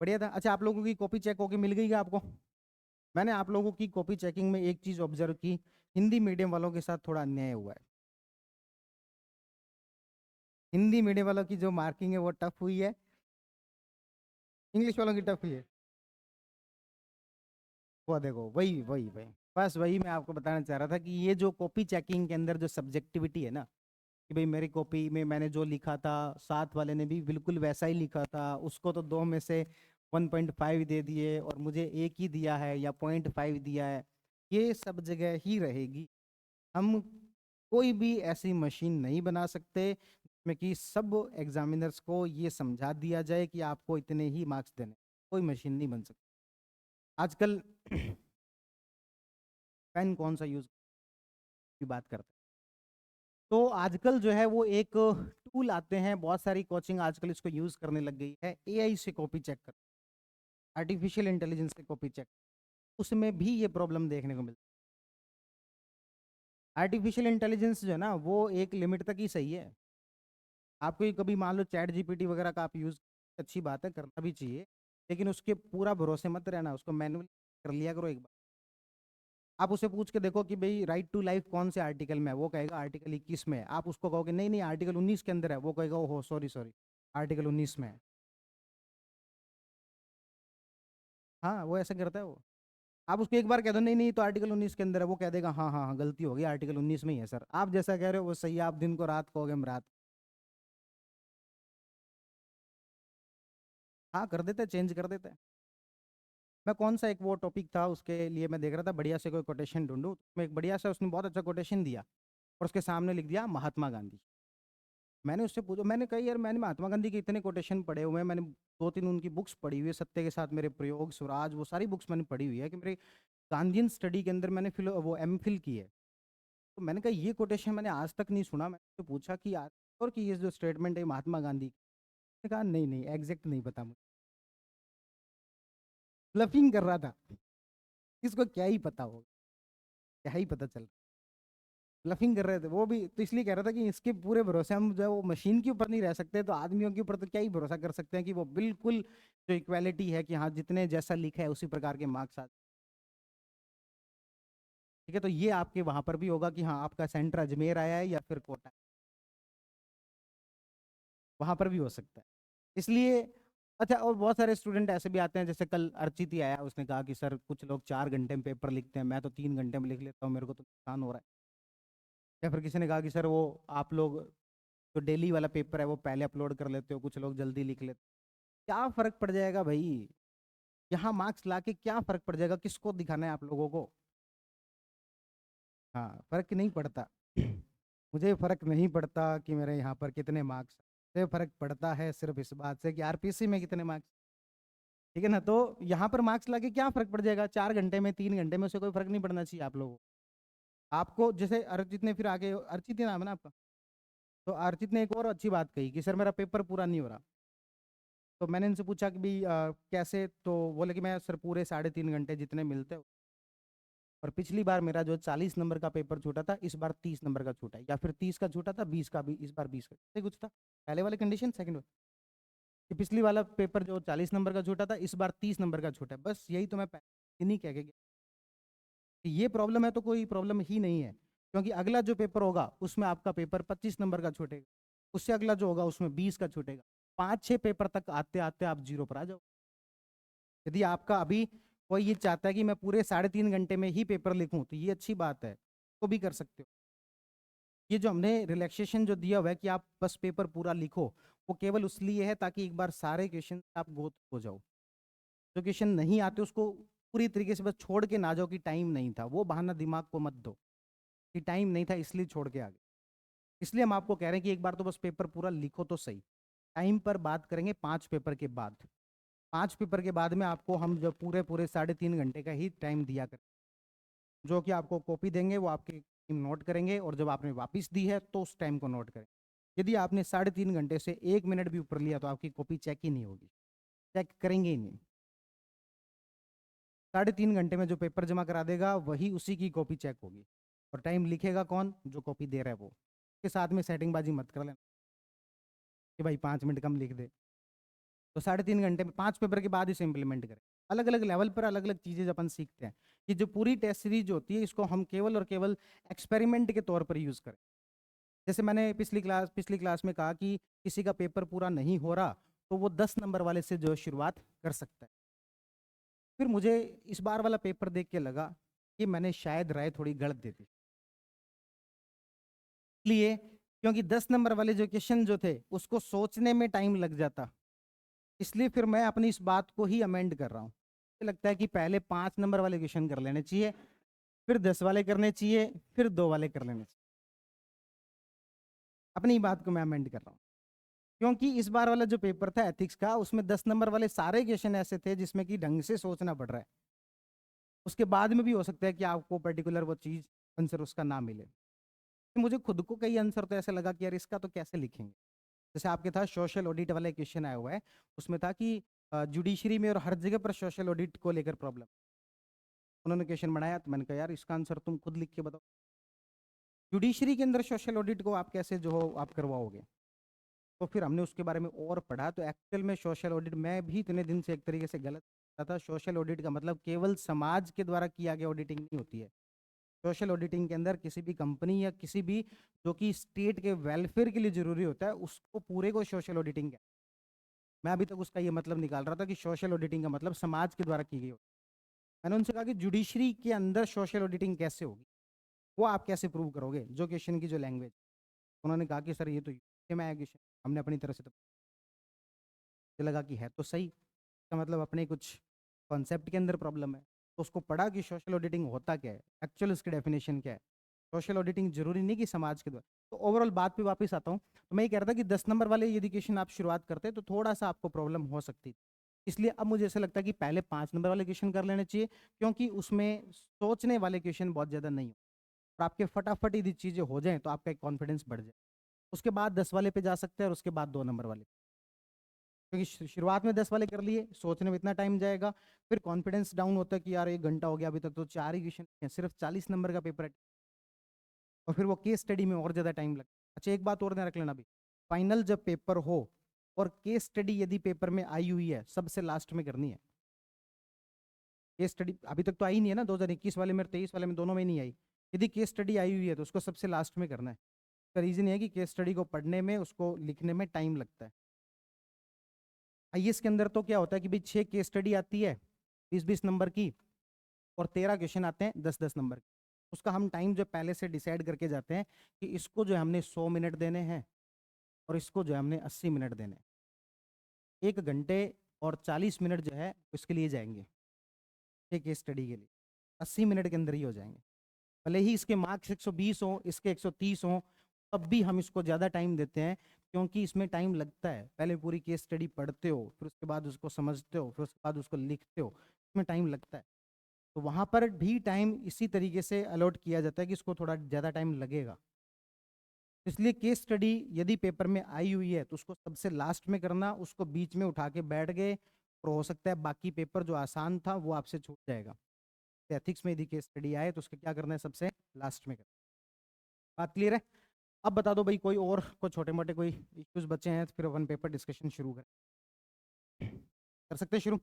बढ़िया था। अच्छा, आप लोगों की कॉपी चेक होके मिल गई क्या आपको? मैंने आप लोगों की कॉपी चेकिंग में एक चीज ऑब्जर्व की, हिंदी मीडियम वालों के साथ थोड़ा अन्याय हुआ है। हिंदी मीडियम वालों की जो मार्किंग है वो टफ हुई है, इंग्लिश वालों की टफ हुई है। वो देखो, वही वही वही, बस वही मैं आपको बताना चाह रहा था कि ये जो कॉपी चेकिंग के अंदर जो सब्जेक्टिविटी है ना, कि भाई मेरी कॉपी में मैंने जो लिखा था साथ वाले ने भी बिल्कुल वैसा ही लिखा था, उसको तो 2 में से 1.5 दे दिए और मुझे एक ही दिया है या 0.5 दिया है, ये सब जगह ही रहेगी। हम कोई भी ऐसी मशीन नहीं बना सकते जिसमें कि सब एग्जामिनर्स को ये समझा दिया जाए कि आपको इतने ही मार्क्स देने। कोई मशीन नहीं बन सकती। आजकल पेन कौन सा यूज की बात करते हैं, तो आजकल जो है वो एक टूल आते हैं, बहुत सारी कोचिंग आजकल इसको यूज करने लग गई है, एआई से कॉपी चेक कर, आर्टिफिशियल इंटेलिजेंस से कॉपी चेक, उसमें भी ये प्रॉब्लम देखने को मिलती है। आर्टिफिशियल इंटेलिजेंस जो है ना वो एक लिमिट तक ही सही है। आपको ये कभी मान लो चैट जीपीटी वगैरह का आप यूज, अच्छी बात है, करना भी चाहिए, लेकिन उसके पूरा भरोसे मत रहना, उसको मैनुअली कर लिया करो एक बार। आप उसे पूछ के देखो कि भाई राइट टू लाइफ कौन से आर्टिकल में है, वो कहेगा आर्टिकल 21 में है। आप उसको कहोगे नहीं नहीं आर्टिकल 19 के अंदर है, वो कहेगा ओहो सॉरी सॉरी आर्टिकल 19 में है। हाँ, वो ऐसा करता है वो। आप उसको एक बार कह दो नहीं नहीं तो आर्टिकल 19 के अंदर है, वो कह देगा हाँ हाँ हाँ गलती हो गई, आर्टिकल 19 में ही है सर। आप जैसा कह रहे हो वो सही है, आप दिन को रात कहोगे हम रात। हाँ, कर देते, चेंज कर देते। मैं कौन सा एक वो टॉपिक था उसके लिए मैं देख रहा था, बढ़िया से कोई कोटेशन ढूंढूं, मैं एक बढ़िया सा, उसने बहुत अच्छा कोटेशन दिया और उसके सामने लिख दिया महात्मा गांधी। मैंने उससे पूछा, मैंने कहा यार मैंने महात्मा गांधी के इतने कोटेशन पढ़े हुए हैं, मैंने 2-3 उनकी बुक्स पढ़ी हुई है, सत्य के साथ मेरे प्रयोग, स्वराज, वो सारी बुक्स मैंने पढ़ी हुई है कि मेरे गांधीयन स्टडी के अंदर मैंने फिलो वो एम फिल की है। तो मैंने कहा ये कोटेशन मैंने आज तक नहीं सुना। मैंने तो पूछा कि यार और कि ये जो स्टेटमेंट है महात्मा गांधी की, उसने कहा नहीं नहीं एग्जैक्ट नहीं पता मुझे। ब्लफिंग कर रहा था, किसको क्या ही पता होगा, क्या ही पता चल रहा। ब्लफिंग कर रहे थे वो भी, तो इसलिए कह रहा था कि इसके पूरे भरोसे हम जो है वो मशीन के ऊपर नहीं रह सकते, तो आदमियों के ऊपर तो क्या ही भरोसा कर सकते हैं कि वो बिल्कुल जो इक्वालिटी है कि हाँ जितने जैसा लिखा है उसी प्रकार के मार्क्स आ। ठीक है, तो ये आपके वहां पर भी होगा कि हाँ आपका सेंटर अजमेर आया है या फिर कोटा, वहां पर भी हो सकता है। इसलिए अच्छा, और बहुत सारे स्टूडेंट ऐसे भी आते हैं, जैसे कल अर्चित ही आया, उसने कहा कि सर कुछ लोग 4 घंटे में पेपर लिखते हैं, मैं तो 3 घंटे में लिख लेता हूँ, मेरे को तो नुकसान हो रहा है। या फिर किसी ने कहा कि सर वो आप लोग जो डेली वाला पेपर है वो पहले अपलोड कर लेते हो, कुछ लोग जल्दी लिख लेते। क्या फर्क पड़ जाएगा भाई, यहाँ मार्क्स लाके क्या फर्क पड़ जाएगा, किसको दिखाना है आप लोगों को? हाँ, फर्क नहीं पड़ता। मुझे फर्क नहीं पड़ता कि मेरे यहाँ पर कितने मार्क्स, मुझे फर्क पड़ता है सिर्फ इस बात से कि आरपीसी में कितने मार्क्स। ठीक है ना, तो यहाँ पर मार्क्स लाके क्या फर्क पड़ जाएगा, 4 घंटे में 3 घंटे में, उसे कोई फर्क नहीं पड़ना चाहिए आप लोगों को। आपको जैसे अर्चित ने फिर आगे, अर्चित ही नाम है ना आपका, तो अर्चित ने एक और अच्छी बात कही कि सर मेरा पेपर पूरा नहीं हो रहा। तो मैंने इनसे पूछा कि भाई कैसे, तो बोले कि मैं सर पूरे 3.5 घंटे जितने मिलते हो, और पिछली बार मेरा जो 40 नंबर का पेपर छूटा था इस बार 30 नंबर का छूटा है, या फिर 30 का छूटा था 20 का भी इस बार 20 का, ऐसे कुछ था पहले वाले कंडीशन, सेकंड वाले कि पिछली वाला पेपर जो 40 नंबर का छूटा था इस बार 30 नंबर का छूटा है, बस यही तो मैं नहीं कह के गया कि ये प्रॉब्लम है, तो कोई प्रॉब्लम ही नहीं है, क्योंकि अगला जो पेपर होगा उसमें आपका पेपर 25 नंबर का छूटेगा, उससे अगला जो होगा उसमें 20 का छूटेगा, 5-6 पेपर तक आते आते आप जीरो पर आ जाओ। यदि आपका अभी कोई ये चाहता है कि मैं पूरे 3.5 घंटे में ही पेपर लिखूं, तो ये अच्छी बात है, तो भी कर सकते हो। ये जो हमने रिलैक्सेशन जो दिया हुआ है कि आप बस पेपर पूरा लिखो, वो केवल उसलिए है ताकि एक बार सारे क्वेश्चन आप गो हो जाओ, जो क्वेश्चन नहीं आते उसको पूरी तरीके से बस छोड़ के ना जाओ कि टाइम नहीं था, वो बहाना दिमाग को मत दो कि टाइम नहीं था इसलिए छोड़ के आ गए। इसलिए हम आपको कह रहे हैं कि एक बार तो बस पेपर पूरा लिखो तो सही। टाइम पर बात करेंगे 5 पेपर के बाद। 5 पेपर के बाद में आपको हम जो पूरे पूरे 3.5 घंटे का ही टाइम दिया करें, जो कि आपको कॉपी देंगे वो आपकी टीम नोट करेंगे, और जब आपने वापस दी है तो उस टाइम को नोट करें। यदि आपने 3.5 घंटे से 1 मिनट भी ऊपर लिया तो आपकी कॉपी चेक ही नहीं होगी, चेक करेंगे ही नहीं। 3.5 घंटे में जो पेपर जमा करा देगा वही उसी की कॉपी चेक होगी, और टाइम लिखेगा कौन, जो कॉपी दे रहा है वो। के साथ में सेटिंग बाजी मत कर लेना कि भाई 5 मिनट कम लिख दे। तो 3.5 घंटे में 5 पेपर के बाद इसे इम्प्लीमेंट करें। अलग अलग लेवल पर अलग अलग चीज़ें अपन सीखते हैं कि जो पूरी टेस्ट सीरीज होती है इसको हम केवल और केवल एक्सपेरिमेंट के तौर पर यूज़ करें। जैसे मैंने पिछली क्लास में कहा कि किसी का पेपर पूरा नहीं हो रहा तो वो 10 नंबर वाले से जो शुरुआत कर सकता है। फिर मुझे इस बार वाला पेपर देख के लगा कि मैंने शायद राय थोड़ी गलत दे दी, इसलिए क्योंकि 10 नंबर वाले जो क्वेश्चन जो थे उसको सोचने में टाइम लग जाता, इसलिए फिर मैं अपनी इस बात को ही अमेंड कर रहा हूँ। मुझे लगता है कि पहले 5 नंबर वाले क्वेश्चन कर लेने चाहिए, फिर 10 वाले करने चाहिए, फिर 2 वाले कर लेने चाहिए। अपनी बात को मैं अमेंड कर रहा हूँ, क्योंकि इस बार वाला जो पेपर था एथिक्स का उसमें 10 नंबर वाले सारे क्वेश्चन ऐसे थे जिसमें कि ढंग से सोचना पड़ रहा है। उसके बाद में भी हो सकता है कि आपको पर्टिकुलर वो चीज़ आंसर उसका ना मिले। तो मुझे खुद को कई आंसर तो ऐसे लगा कि यार इसका तो कैसे लिखेंगे। जैसे आपके था सोशल ऑडिट वाला क्वेश्चन आया हुआ है, उसमें था कि जुडिशरी में और हर जगह पर सोशल ऑडिट को लेकर प्रॉब्लम। उन्होंने क्वेश्चन बनाया तो मैंने कहा यार इसका आंसर तुम खुद लिख के बताओ, जुडिशरी के अंदर सोशल ऑडिट को आप कैसे जो हो आप करवाओगे। तो फिर हमने उसके बारे में और पढ़ा तो एक्चुअल में सोशल ऑडिट मैं भी इतने दिन से एक तरीके से गलत था। सोशल ऑडिट का मतलब केवल समाज के द्वारा किया गया ऑडिटिंग नहीं होती है। सोशल ऑडिटिंग के अंदर किसी भी कंपनी या किसी भी जो कि स्टेट के वेलफेयर के लिए जरूरी होता है उसको पूरे को सोशल ऑडिटिंग है। मैं अभी तक उसका ये मतलब निकाल रहा था कि सोशल ऑडिटिंग का मतलब समाज के द्वारा की गई होती है। मैंने उनसे कहा कि जुडिशरी के अंदर सोशल ऑडिटिंग कैसे होगी, वो आप कैसे प्रूव करोगे, जो क्वेश्चन की जो लैंग्वेज। उन्होंने कहा कि सर ये तो यूके में आया क्वेश्चन, हमने अपनी तरफ से तो मुझे लगा कि है तो सही, इसका मतलब अपने कुछ कॉन्सेप्ट के अंदर प्रॉब्लम है। तो उसको पढ़ा कि सोशल ऑडिटिंग होता क्या है, एक्चुअल उसकी डेफिनेशन क्या है। सोशल ऑडिटिंग जरूरी नहीं कि समाज के द्वारा। तो ओवरऑल बात पे वापस आता हूँ, तो मैं ये कह रहा था कि 10 नंबर वाले यदि क्वेश्चन आप शुरुआत करते तो थोड़ा सा आपको प्रॉब्लम हो सकती थी। इसलिए अब मुझे ऐसा लगता है कि पहले 5 नंबर वाले क्वेश्चन कर लेने चाहिए, क्योंकि उसमें सोचने वाले क्वेश्चन बहुत ज़्यादा नहीं हो और आपके फटाफट यदि चीज़ें हो जाएं तो आपका एक कॉन्फिडेंस बढ़ जाए। उसके बाद 10 वाले पे जा सकते हैं और उसके बाद 2 नंबर वाले, क्योंकि शुरुआत में 10 वाले कर लिए, सोचने में इतना टाइम जाएगा, फिर कॉन्फिडेंस डाउन होता है कि यार 1 घंटा हो गया अभी तक तो 4 ही क्वेश्चन हैं, सिर्फ 40 नंबर का पेपर है, और फिर वो केस स्टडी में और ज़्यादा टाइम लगता है। अच्छा एक बात और ध्यान रख लेना, अभी फाइनल जब पेपर हो और केस स्टडी यदि पेपर में आई हुई है सबसे लास्ट में करनी है। केस स्टडी अभी तक तो आई नहीं है ना, 2021 वाले में 23 वाले में दोनों में नहीं आई। यदि केस स्टडी आई हुई है तो उसको सबसे लास्ट में करना है। इसका रीज़न है कि केस स्टडी को पढ़ने में उसको लिखने में टाइम लगता है। आईएएस के अंदर तो क्या होता है कि भाई 6 केस स्टडी आती है 20-20 नंबर की, और 13 क्वेश्चन आते हैं 10-10 नंबर के। उसका हम टाइम जो पहले से डिसाइड करके जाते हैं कि इसको जो है हमने 100 मिनट देने हैं और इसको जो है हमने 80 मिनट देने हैं। 1 घंटे और 40 मिनट जो है इसके लिए जाएंगे, एक केस स्टडी के लिए 80 मिनट के अंदर ही हो जाएंगे। भले ही इसके मार्क्स 120 हो, इसके 130 हो, तब भी हम इसको ज़्यादा टाइम देते हैं, क्योंकि इसमें टाइम लगता है। पहले पूरी केस स्टडी पढ़ते हो, फिर उसके बाद उसको समझते हो, फिर उसके बाद उसको लिखते हो, इसमें टाइम लगता है। तो वहाँ पर भी टाइम इसी तरीके से अलॉट किया जाता है कि इसको थोड़ा ज़्यादा टाइम लगेगा। इसलिए केस स्टडी यदि पेपर में आई हुई है तो उसको सबसे लास्ट में करना, उसको बीच में उठा के बैठ गए और हो सकता है बाकी पेपर जो आसान था वो आपसे छूट जाएगा। एथिक्स में यदि केस स्टडी आए तो उसके क्या करना है, सबसे लास्ट में करना। बात क्लियर है? अब बता दो भाई, कोई और कोई छोटे मोटे कोई इश्यूज बचे हैं तो फिर अपन पेपर डिस्कशन शुरू करें, कर सकते हैं शुरू।